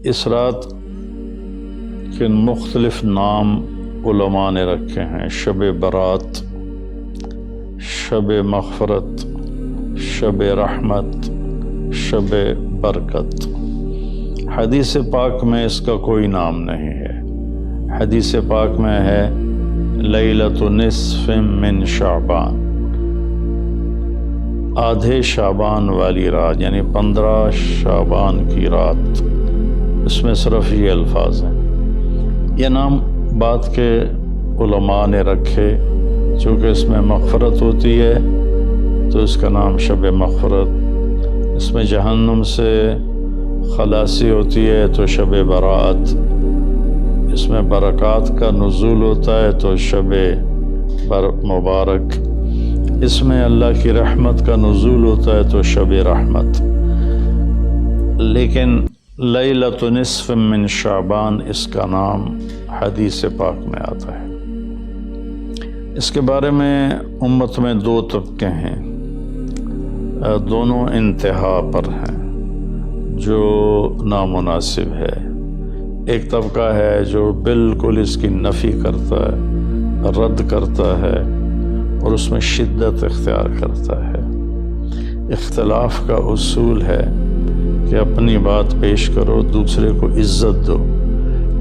اس رات کے مختلف نام علماء نے رکھے ہیں: شب برات، شب مغفرت، شب رحمت، شب برکت۔ حدیث پاک میں اس کا کوئی نام نہیں ہے۔ حدیث پاک میں ہے لیلۃ نصف من شعبان، آدھے شعبان والی رات، یعنی 15 شعبان کی رات۔ اس میں صرف یہ الفاظ ہیں۔ یہ نام بعد کے علماء نے رکھے، چونکہ اس میں مغفرت ہوتی ہے تو اس کا نام شب مغفرت، اس میں جہنم سے خلاصی ہوتی ہے تو شب برات، اس میں برکات کا نزول ہوتا ہے تو شب مبارک، اس میں اللہ کی رحمت کا نزول ہوتا ہے تو شب رحمت۔ لیکن لیلۃ نصف من شعبان اس کا نام حدیث پاک میں آتا ہے۔ اس کے بارے میں امت میں 2 طبقے ہیں، دونوں انتہا پر ہیں، جو نامناسب ہے۔ ایک طبقہ ہے جو بالکل اس کی نفی کرتا ہے، رد کرتا ہے اور اس میں شدت اختیار کرتا ہے۔ اختلاف کا اصول ہے کہ اپنی بات پیش کرو، دوسرے کو عزت دو،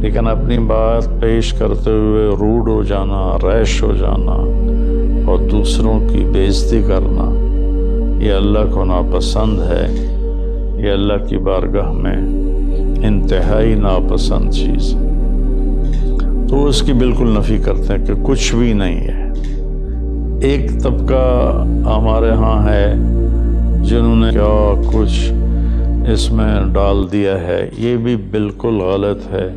لیکن اپنی بات پیش کرتے ہوئے روڈ ہو جانا، ریش ہو جانا اور دوسروں کی بے عزتی کرنا، یہ اللہ کو ناپسند ہے۔ یہ اللہ کی بارگاہ میں انتہائی ناپسند چیز ہے، تو اس کی بالکل نفی کرتے ہیں کہ کچھ بھی نہیں ہے۔ ایک طبقہ ہمارے ہاں ہے جنہوں نے کیا کچھ اس میں ڈال دیا ہے، یہ بھی بالکل غلط ہے،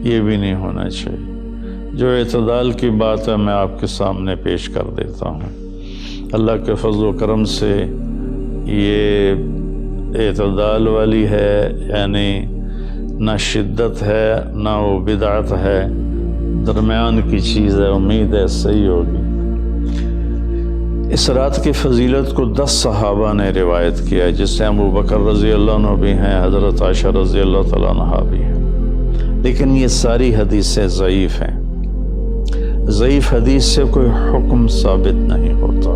یہ بھی نہیں ہونا چاہیے۔ جو اعتدال کی بات ہے میں آپ کے سامنے پیش کر دیتا ہوں۔ اللہ کے فضل و کرم سے یہ اعتدال والی ہے، یعنی نہ شدت ہے نہ وہ بدعت ہے، درمیان کی چیز ہے۔ امید ہے صحیح ہوگی۔ اس رات کی فضیلت کو 10 صحابہ نے روایت کیا ہے، جس سے ابو بکر رضی اللہ عنہ بھی ہیں، حضرت عائشہ رضی اللہ تعالیٰ عنہا بھی ہیں، لیکن یہ ساری حدیثیں ضعیف ہیں۔ ضعیف حدیث سے کوئی حکم ثابت نہیں ہوتا،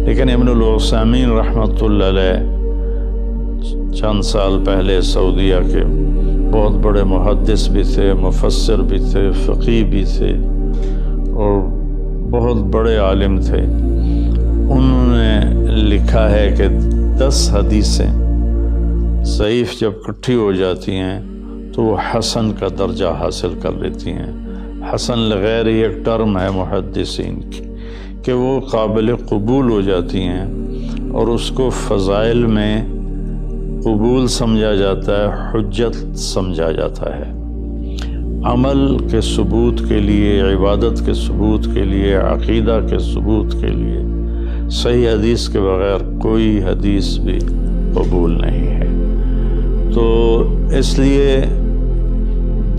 لیکن ابن العثیمین رحمۃ اللہ علیہ چند سال پہلے سعودیہ کے بہت بڑے محدث بھی تھے، مفسر بھی تھے، فقیہ بھی تھے اور بہت بڑے عالم تھے۔ انہوں نے لکھا ہے کہ 10 حدیثیں ضعیف جب اکٹھی ہو جاتی ہیں تو وہ حسن کا درجہ حاصل کر لیتی ہیں۔ حسن لغیر ایک ٹرم ہے محدثین کی کہ وہ قابل قبول ہو جاتی ہیں اور اس کو فضائل میں قبول سمجھا جاتا ہے، حجت سمجھا جاتا ہے۔ عمل کے ثبوت کے لیے، عبادت کے ثبوت کے لیے، عقیدہ کے ثبوت کے لیے صحیح حدیث کے بغیر کوئی حدیث بھی قبول نہیں ہے۔ تو اس لیے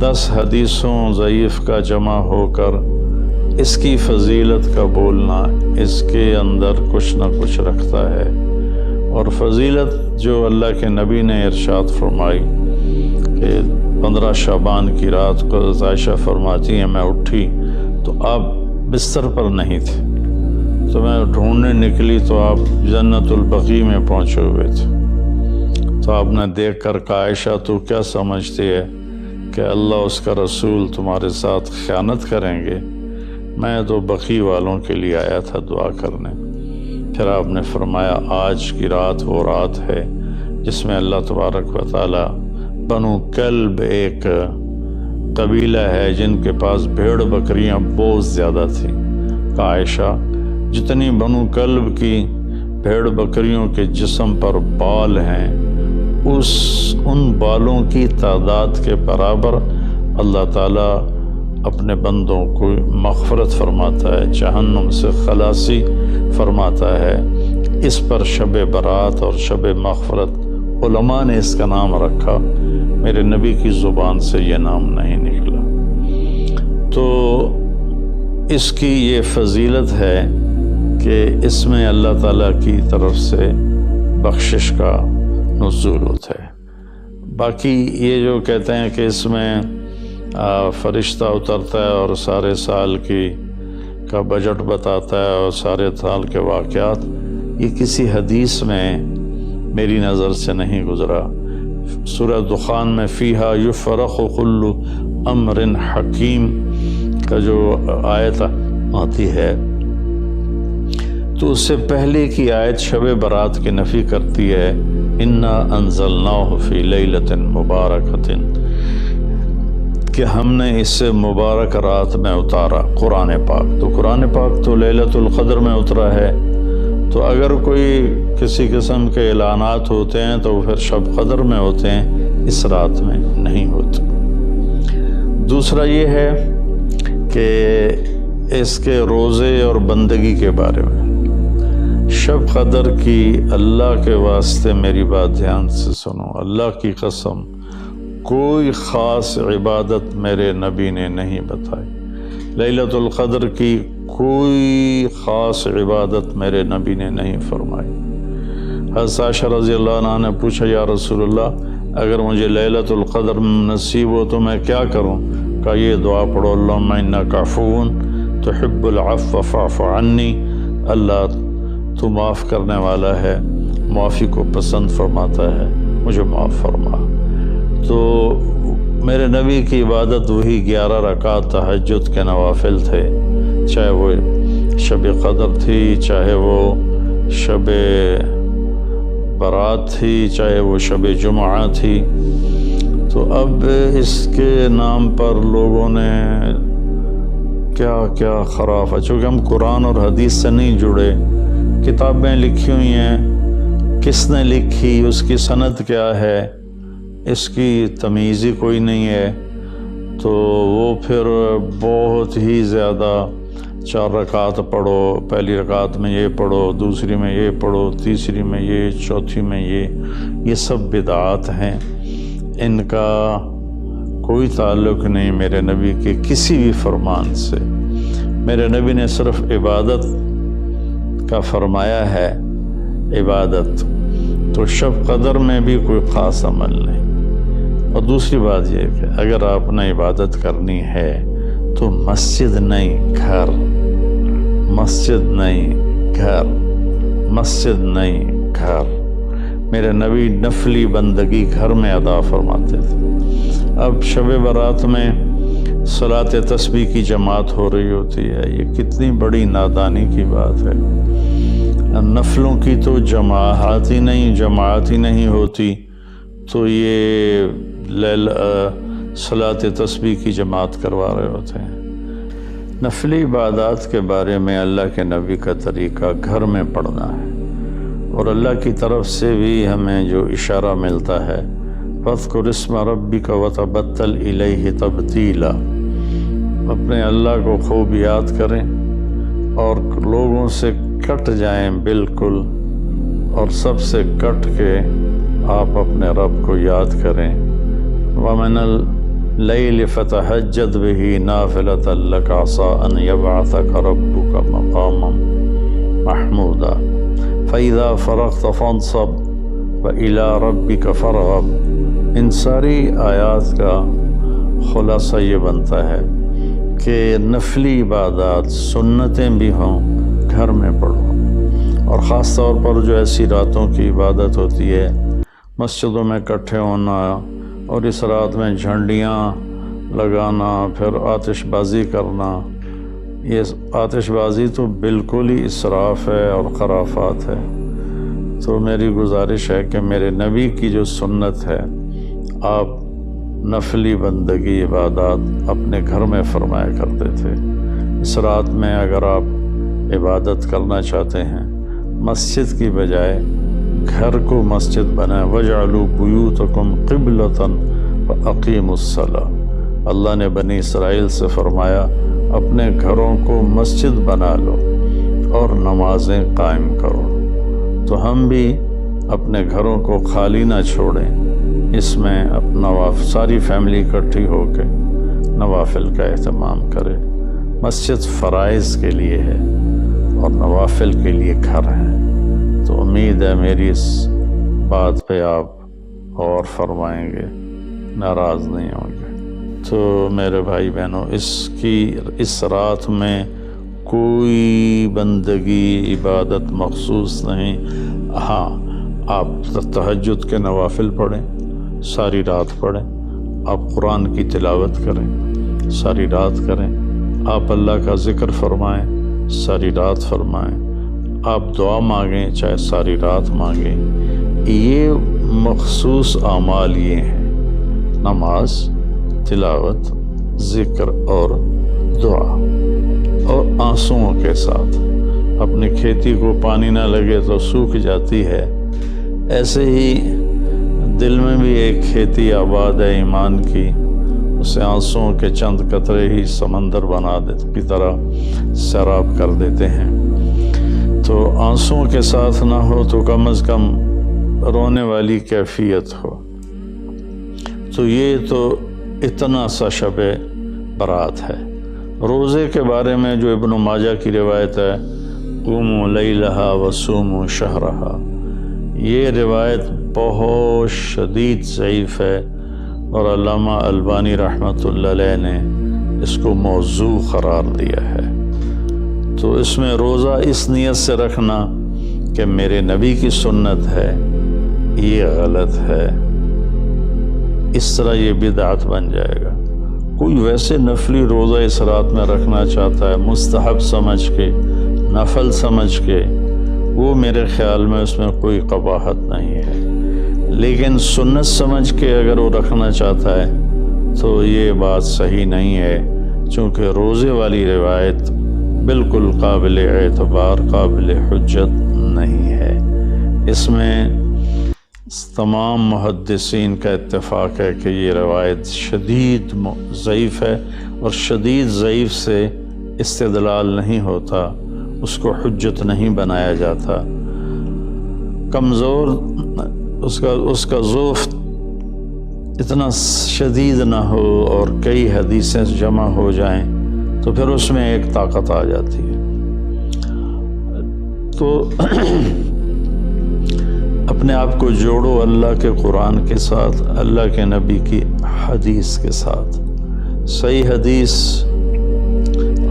10 حدیثوں ضعیف کا جمع ہو کر اس کی فضیلت کا بولنا اس کے اندر کچھ نہ کچھ رکھتا ہے۔ اور فضیلت جو اللہ کے نبی نے ارشاد فرمائی کہ 15 شعبان کی رات کو حضرت عائشہ فرماتی ہیں میں اٹھی تو آپ بستر پر نہیں تھے، تو میں ڈھونڈنے نکلی تو آپ جنت البقیع میں پہنچے ہوئے تھے، تو آپ نے دیکھ کر کہا عائشہ تو کیا سمجھتی ہے کہ اللہ اس کا رسول تمہارے ساتھ خیانت کریں گے؟ میں تو بقیع والوں کے لیے آیا تھا دعا کرنے۔ پھر آپ نے فرمایا آج کی رات وہ رات ہے جس میں اللہ تبارک و تعالی بنو کلب ایک قبیلہ ہے جن کے پاس بھیڑ بکریاں بہت زیادہ تھیں، کہا عائشہ جتنی بنو کلب کی بھیڑ بکریوں کے جسم پر بال ہیں ان بالوں کی تعداد کے برابر اللہ تعالیٰ اپنے بندوں کو مغفرت فرماتا ہے، جہنم سے خلاصی فرماتا ہے۔ اس پر شب برات اور شب مغفرت علماء نے اس کا نام رکھا، میرے نبی کی زبان سے یہ نام نہیں نکلا۔ تو اس کی یہ فضیلت ہے کہ اس میں اللہ تعالیٰ کی طرف سے بخشش کا نزول ہوتا ہے۔ باقی یہ جو کہتے ہیں کہ اس میں فرشتہ اترتا ہے اور سارے سال کا بجٹ بتاتا ہے اور سارے سال کے واقعات، یہ کسی حدیث میں میری نظر سے نہیں گزرا۔ سورہ دخان میں فیہا یفرق کل امر حکیم کا جو آیت آتی ہے تو اس سے پہلے کی آیت شب برات کی نفی کرتی ہے، انا انزلناہ فی لیلۃ مبارکۃ، کہ ہم نے اس سے مبارک رات میں اتارا قرآن پاک۔ تو قرآن پاک تو لیلۃ القدر میں اترا ہے، تو اگر کوئی کسی قسم کے اعلانات ہوتے ہیں تو پھر شب قدر میں ہوتے ہیں، اس رات میں نہیں ہوتے۔ دوسرا یہ ہے کہ اس کے روزے اور بندگی کے بارے میں، شب قدر کی اللہ کے واسطے میری بات دھیان سے سنو، اللہ کی قسم کوئی خاص عبادت میرے نبی نے نہیں بتائی، لیلۃ القدر کی کوئی خاص عبادت میرے نبی نے نہیں فرمائی۔ حضرت عائشہ رضی اللہ عنہ نے پوچھا، یا رسول اللہ اگر مجھے لیلۃ القدر نصیب ہو تو میں کیا کروں؟ کہا یہ دعا پڑھو، اللہم انک عفو تحب العفو فاعف عنی، اللہ تو معاف کرنے والا ہے، معافی کو پسند فرماتا ہے، مجھے معاف فرما۔ تو میرے نبی کی عبادت وہی 11 رکعت تہجد کے نوافل تھے، چاہے وہ شب قدر تھی، چاہے وہ شب برات تھی، چاہے وہ شب جمعہ تھی۔ تو اب اس کے نام پر لوگوں نے کیا کیا خرافہ، چونکہ ہم قرآن اور حدیث سے نہیں جڑے، کتابیں لکھی ہوئی ہیں، کس نے لکھی، اس کی سند کیا ہے، اس کی تمیز ہی کوئی نہیں ہے، تو وہ پھر بہت ہی زیادہ 4 رکعت پڑھو، پہلی رکعت میں یہ پڑھو، دوسری میں یہ پڑھو، تیسری میں یہ، چوتھی میں یہ سب بدعات ہیں، ان کا کوئی تعلق نہیں میرے نبی کے کسی بھی فرمان سے۔ میرے نبی نے صرف عبادت کا فرمایا ہے، عبادت تو شب قدر میں بھی کوئی خاص عمل نہیں۔ اور دوسری بات یہ کہ اگر آپ نے عبادت کرنی ہے تو مسجد نہیں گھر، مسجد نہیں گھر، مسجد نہیں گھر۔ میرے نبی نفلی بندگی گھر میں ادا فرماتے تھے۔ اب شب برات میں صلاۃ تسبیح کی جماعت ہو رہی ہوتی ہے، یہ کتنی بڑی نادانی کی بات ہے۔ نفلوں کی تو جماعت ہی نہیں ہوتی، تو یہ صلاۃ تسبیح کی جماعت کروا رہے ہوتے ہیں۔ نفلی عبادات کے بارے میں اللہ کے نبی کا طریقہ گھر میں پڑھنا ہے، اور اللہ کی طرف سے بھی ہمیں جو اشارہ ملتا ہے، فاذکر اسم ربک وتبتل الیہ تبتیلا، اپنے اللہ کو خوب یاد کریں اور لوگوں سے کٹ جائیں بالکل، اور سب سے کٹ کے آپ اپنے رب کو یاد کریں۔ وَمِنَ اللیل فتہجد بہ نافلۃ لک عسیٰ ان یبعثک ربک مقاما محمودا فَإِذَا فَرَغْتَ فَانصَبْ وَإِلَىٰ رَبِّكَ فَارْغَب۔ ان ساری آیات کا خلاصہ یہ بنتا ہے کہ نفلی عبادات سنتیں بھی ہوں گھر میں پڑھو، اور خاص طور پر جو ایسی راتوں کی عبادت ہوتی ہے، مسجدوں میں اکٹھے ہونا اور اس رات میں جھنڈیاں لگانا، پھر آتش بازی کرنا، یہ آتش بازی تو بالکل ہی اسراف ہے اور خرافات ہے۔ تو میری گزارش ہے کہ میرے نبی کی جو سنت ہے، آپ نفلی بندگی عبادات اپنے گھر میں فرمایا کرتے تھے۔ اس رات میں اگر آپ عبادت کرنا چاہتے ہیں، مسجد کی بجائے گھر کو مسجد بنائیں۔ وَاجْعَلُوا بُيُوتَكُمْ قِبْلَةً وَأَقِيمُوا الصَّلَاةَ، اللہ نے بنی اسرائیل سے فرمایا اپنے گھروں کو مسجد بنا لو اور نمازیں قائم کرو۔ تو ہم بھی اپنے گھروں کو خالی نہ چھوڑیں، اس میں اپنا ساری فیملی اکٹھی ہو کے نوافل کا اہتمام کرے۔ مسجد فرائض کے لیے ہے اور نوافل کے لیے گھر ہے۔ تو امید ہے میری اس بات پہ آپ اور فرمائیں گے، ناراض نہیں ہوں گے۔ تو میرے بھائی بہنوں، اس رات میں کوئی بندگی عبادت مخصوص نہیں۔ ہاں، آپ تہجد کے نوافل پڑھیں، ساری رات پڑھیں، آپ قرآن کی تلاوت کریں، ساری رات کریں، آپ اللہ کا ذکر فرمائیں، ساری رات فرمائیں، آپ دعا مانگیں، چاہے ساری رات مانگیں۔ یہ مخصوص اعمال یہ ہیں: نماز، تلاوت، ذکر اور دعا، اور آنسوؤں کے ساتھ۔ اپنی کھیتی کو پانی نہ لگے تو سوکھ جاتی ہے، ایسے ہی دل میں بھی ایک کھیتی آباد ہے ایمان کی، اسے آنسوؤں کے چند قطرے ہی سمندر کی طرح سیراب کر دیتے ہیں۔ تو آنسوؤں کے ساتھ نہ ہو تو کم از کم رونے والی کیفیت ہو۔ تو یہ تو اتنا سا شب برات ہے۔ روزے کے بارے میں جو ابن ماجہ کی روایت ہے، قوموا لیلہا وصوموا شہرہا، یہ روایت بہت شدید ضعیف ہے، اور علامہ البانی رحمۃ اللہ علیہ نے اس کو موضوع قرار دیا ہے۔ تو اس میں روزہ اس نیت سے رکھنا کہ میرے نبی کی سنت ہے، یہ غلط ہے، اس طرح یہ بدعت بن جائے گا۔ کوئی ویسے نفلی روزہ اس رات میں رکھنا چاہتا ہے مستحب سمجھ کے، نفل سمجھ کے، وہ میرے خیال میں اس میں کوئی قباحت نہیں ہے۔ لیکن سنت سمجھ کے اگر وہ رکھنا چاہتا ہے تو یہ بات صحیح نہیں ہے، چونکہ روزے والی روایت بالکل قابل اعتبار، قابل حجت نہیں ہے۔ اس میں تمام محدثین کا اتفاق ہے کہ یہ روایت شدید ضعیف ہے، اور شدید ضعیف سے استدلال نہیں ہوتا، اس کو حجت نہیں بنایا جاتا۔ کمزور اس کا ضعف اتنا شدید نہ ہو اور کئی حدیثیں جمع ہو جائیں تو پھر اس میں ایک طاقت آ جاتی ہے۔ تو اپنے آپ کو جوڑو اللہ کے قرآن کے ساتھ، اللہ کے نبی کی حدیث کے ساتھ۔ صحیح حدیث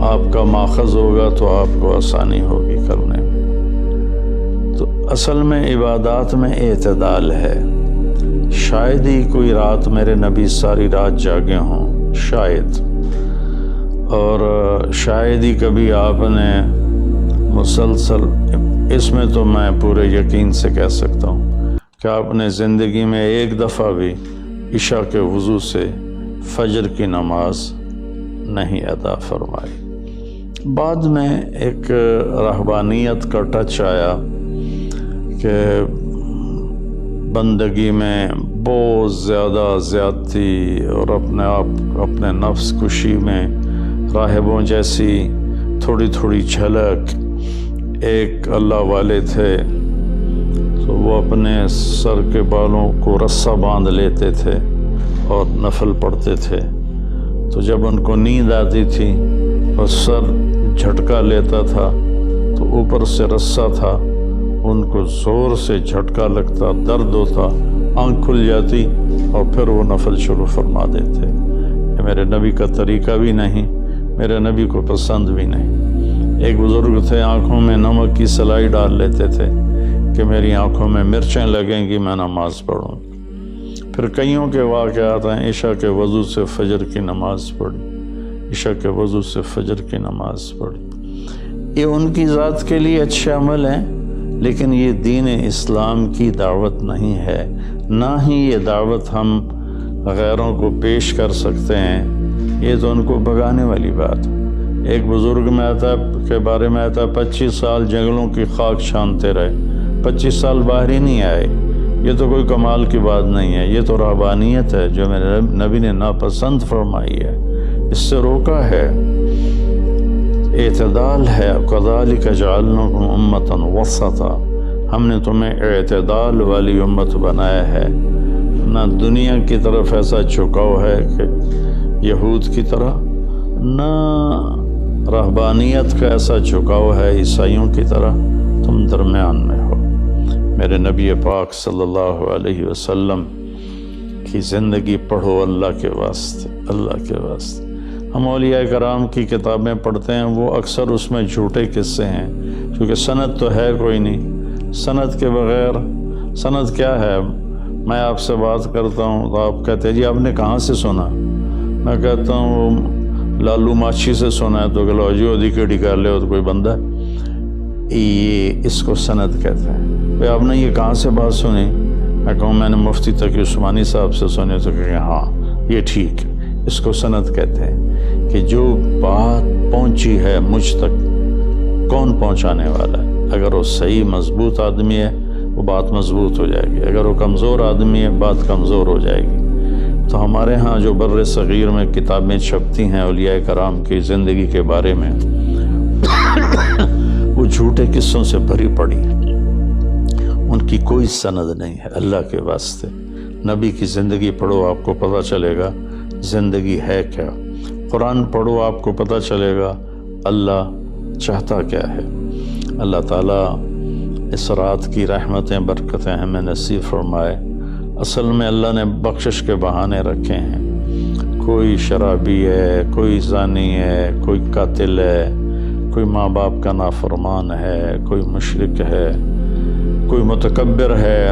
آپ کا ماخذ ہوگا تو آپ کو آسانی ہوگی کرنے میں۔ تو اصل میں عبادات میں اعتدال ہے۔ شاید ہی کوئی رات میرے نبی ساری رات جاگے ہوں، شاید، اور شاید ہی کبھی آپ نے مسلسل، اس میں تو میں پورے یقین سے کہہ سکتا ہوں کہ آپ نے زندگی میں ایک دفعہ بھی عشاء کے وضو سے فجر کی نماز نہیں ادا فرمائی۔ بعد میں ایک رہبانیت کا ٹچ آیا کہ بندگی میں بہت زیادہ زیادتی اور اپنے نفس کشی میں راہبوں جیسی تھوڑی تھوڑی جھلک۔ ایک اللہ والے تھے تو وہ اپنے سر کے بالوں کو رسہ باندھ لیتے تھے اور نفل پڑھتے تھے، تو جب ان کو نیند آتی تھی اور سر جھٹکا لیتا تھا تو اوپر سے رسہ تھا، ان کو زور سے جھٹکا لگتا، درد ہوتا، آنکھ کھل جاتی اور پھر وہ نفل شروع فرما دیتے۔ یہ میرے نبی کا طریقہ بھی نہیں، میرے نبی کو پسند بھی نہیں۔ ایک بزرگ تھے، آنکھوں میں نمک کی سلائی ڈال لیتے تھے کہ میری آنکھوں میں مرچیں لگیں گی، میں نماز پڑھوں۔ پھر کئیوں کے واقعات ہیں، عشاء کے وضو سے فجر کی نماز پڑھی، عشاء کے وضو سے فجر کی نماز پڑھی۔ یہ ان کی ذات کے لیے اچھے عمل ہیں، لیکن یہ دین اسلام کی دعوت نہیں ہے، نہ ہی یہ دعوت ہم غیروں کو پیش کر سکتے ہیں۔ یہ تو ان کو بھگانے والی بات۔ ایک بزرگ میں آتا کے بارے میں آتا 25 سال جنگلوں کی خاک چھانتے رہے، 25 سال باہر ہی نہیں آئے۔ یہ تو کوئی کمال کی بات نہیں ہے، یہ تو رہبانیت ہے جو میرے نبی نے ناپسند فرمائی ہے، اس سے روکا ہے۔ اعتدال ہے، کذالک جعلناکم امۃ وسطا، ہم نے تمہیں اعتدال والی امت بنایا ہے۔ نہ دنیا کی طرف ایسا جھکاؤ ہے کہ یہود کی طرح، نہ رہبانیت کا ایسا جھکاؤ ہے عیسائیوں کی طرح، تم درمیان میں ہو۔ میرے نبی پاک صلی اللہ علیہ وسلم کی زندگی پڑھو اللہ کے واسطے، اللہ کے واسطے۔ ہم اولیاء کرام کی کتابیں پڑھتے ہیں، وہ اکثر اس میں جھوٹے قصے ہیں، کیونکہ سند تو ہے کوئی نہیں۔ سند کے بغیر، سند کیا ہے؟ میں آپ سے بات کرتا ہوں تو آپ کہتے ہیں جی آپ نے کہاں سے سنا؟ میں کہتا ہوں وہ لالو ماچھی سے سنا ہے، تو کہ لو جی ودی کیڑی کر لے، تو کوئی بندہ ہے؟ یہ اس کو سند کہتے ہیں۔ بھئی آپ نے یہ کہاں سے بات سنی؟ میں کہوں میں نے مفتی تقی عثمانی صاحب سے سنی، تو کہ ہاں یہ ٹھیک ہے، اس کو سند کہتے ہیں کہ جو بات پہنچی ہے مجھ تک، کون پہنچانے والا ہے؟ اگر وہ صحیح مضبوط آدمی ہے وہ بات مضبوط ہو جائے گی، اگر وہ کمزور آدمی ہے بات کمزور ہو جائے گی۔ تو ہمارے ہاں جو بر صغیر میں کتابیں چھپتی ہیں اولیاء کرام کی زندگی کے بارے میں، وہ جھوٹے قصوں سے بھری پڑی ہیں، ان کی کوئی سند نہیں ہے۔ اللہ کے واسطے نبی کی زندگی پڑھو، آپ کو پتہ چلے گا زندگی ہے کیا۔ قرآن پڑھو، آپ کو پتہ چلے گا اللہ چاہتا کیا ہے۔ اللہ تعالیٰ اس رات کی رحمتیں برکتیں ہمیں نصیب فرمائے۔ اصل میں اللہ نے بخشش کے بہانے رکھے ہیں۔ کوئی شرابی ہے، کوئی زانی ہے، کوئی قاتل ہے، کوئی ماں باپ کا نافرمان ہے، کوئی مشرک ہے، کوئی متکبر ہے،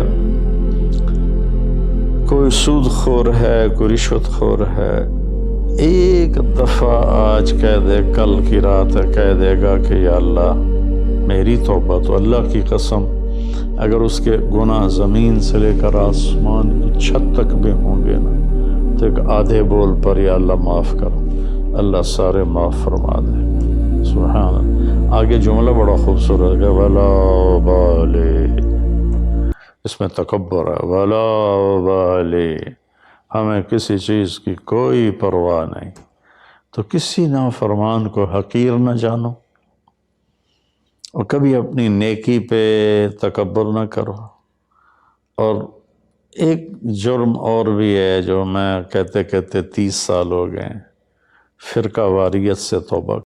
کوئی سود خور ہے، کوئی رشوت خور ہے۔ ایک دفعہ آج کہہ دے، کل کی رات کہہ دے گا کہ یا اللہ میری توبہ، تو اللہ کی قسم اگر اس کے گناہ زمین سے لے کر آسمان کی چھت تک بھی ہوں گے نا، تو ایک آدھے بول پر یا اللہ معاف کر، اللہ سارے معاف فرما دے۔ سبحان اللہ۔ آگے جملہ بڑا خوبصورت ہے، ولا بالے، اس میں تکبر ہے، ولا بالے، ہمیں کسی چیز کی کوئی پرواہ نہیں۔ تو کسی نافرمان کو حقیر نہ جانو، اور کبھی اپنی نیکی پہ تکبر نہ کرو۔ اور ایک جرم اور بھی ہے جو میں کہتے 30 سال ہو گئے، فرقہ واریت سے توبہ